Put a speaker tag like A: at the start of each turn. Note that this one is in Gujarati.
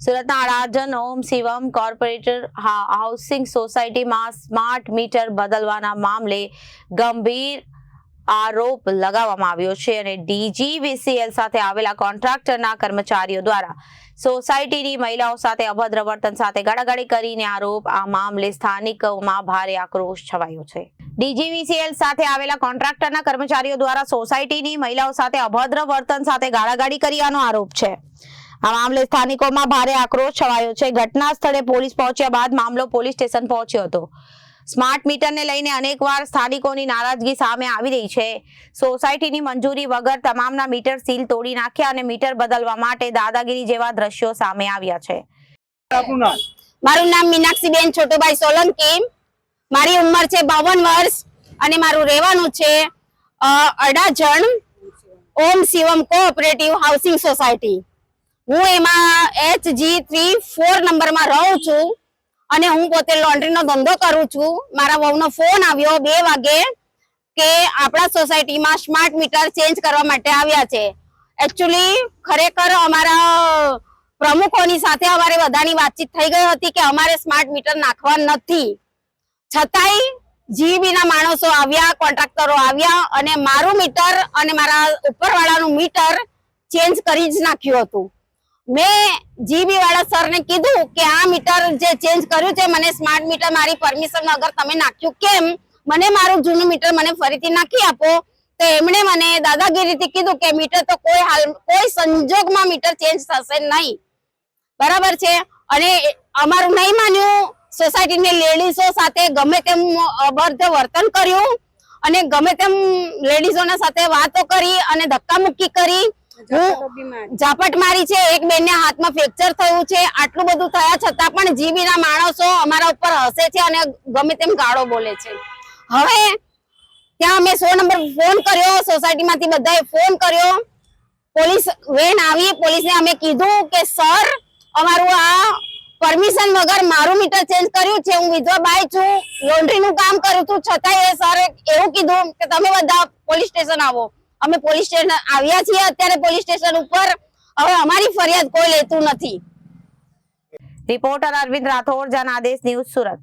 A: સુરતના અડાજણ ઓમ શિવમ કોર્પોરેટર હાઉસિંગ સોસાયટીમાં સ્માર્ટ મીટર બદલવાના મામલે ગંભીર આરોપ લગાવવામાં આવ્યો છે અને ડીજીવીસીએલ સાથે આવેલા કોન્ટ્રાક્ટરના કર્મચારીઓ દ્વારા સોસાયટીની મહિલાઓ સાથે અભદ્ર વર્તન સાથે ગાળાગાળી કરીને આરોપ આ મામલે સ્થાનિકોમાં ભારે આક્રોશ છવાયો છે। ડીજીવીસીએલ સાથે આવેલા કોન્ટ્રાક્ટરના કર્મચારીઓ દ્વારા સોસાયટીની મહિલાઓ સાથે અભદ્ર વર્તન સાથે ગાળાગાળી કર્યાનો આરોપ છે। આ મામલે સ્થાનિકોમાં ભારે આક્રોશ છવાયો છે। ઘટના સ્થળે પોલીસ પહોંચ્યા બાદ મામલો પોલીસ સ્ટેશન પહોંચ્યો હતો। સ્માર્ટ મીટરને લઈને અનેકવાર સ્થાનિકોની નારાજગી સામે આવી રહી છે। સોસાયટીની મંજૂરી વગર તમામના મીટર સીલ તોડી નાખ્યા અને મીટર બદલવા માટે દાદાગીરી જેવા દ્રશ્યો સામે આવ્યા છે।
B: મારું નામ મીનાક્ષીબેન છોટુભાઈ સોલંકી, મારી ઉંમર છે 52 વર્ષ અને મારું રહેવાનું છે અડાજણ ઓમ શિવમ કોઓપરેટિવ હાઉસિંગ સોસાયટી। હું એમાં HG3-4 નંબરમાં રહું છું અને હું પોતે લોન્ડ્રીનો ધંધો કરું છું। મારા વહુનો ફોન આવ્યો 2 વાગે કે આપણા સોસાયટીમાં સ્માર્ટ મીટર ચેન્જ કરવા માટે આવ્યા છે। એકચ્યુઅલી ખરેખર અમારા પ્રમુખોની સાથે અમારે બધાની વાતચીત થઈ ગઈ હતી કે અમારે સ્માર્ટ મીટર નાખવા નથી, છતાંય જીબીના માણસો આવ્યા, કોન્ટ્રાક્ટરો આવ્યા અને મારું મીટર અને મારા ઉપરવાળાનું મીટર ચેન્જ કરી જ નાખ્યું હતું। મેં જીબી વાળા સરને કીધું કે આ મીટર જે ચેન્જ કર્યું છે મને સ્માર્ટ મીટર મારી પરમિશન વગર તમે નાખ્યું કેમ, મને મારું જૂનું મીટર મને ફરીથી નાખી આપો। તો એમણે મને દાદાગીરીથી કીધું કે મીટર તો કોઈ સંજોગમાં મીટર ચેન્જ થશે નહીં, બરાબર છે। અને અમારું નહીં માન્યું, સોસાયટીની લેડીઝો સાથે ગમે તેમ અભદ્ર વર્તન કર્યું અને ગમે તેમ લેડીઝોના સાથે વાતો કરી અને ધક્કામુક્કી કરી, ઝાપટ મારી છે। એક બેનને હાથમાં ફ્રેક્ચર થયું છે। આટલું બધું થયા છતાં પણ જીબીના માણસો અમારા ઉપર હસે છે અને ગમે તેમ ગાળો બોલે છે। હવે ત્યાં અમે 100 નંબર ફોન કર્યો, સોસાયટીમાંથી બધાએ ફોન કર્યો, પોલીસ વેન આવી, પોલીસને અમે કીધું કે સર અમારું આ પરમિશન વગર મારું મીટર ચેન્જ કર્યું છે, હું વિધવા બાઈ છું, લોન્ડ્રીનું કામ કરું છું, છતાંય એ સર એવું કીધું કે તમે બધા પોલીસ સ્ટેશન આવો। અમે પોલીસ સ્ટેશન આવ્યા છીએ અત્યારે પોલીસ સ્ટેશન ઉપર। હવે અમારી ફરિયાદ કોઈ લેતું નથી।
A: Reporter Arvind Rathod, Janadesh news, Surat.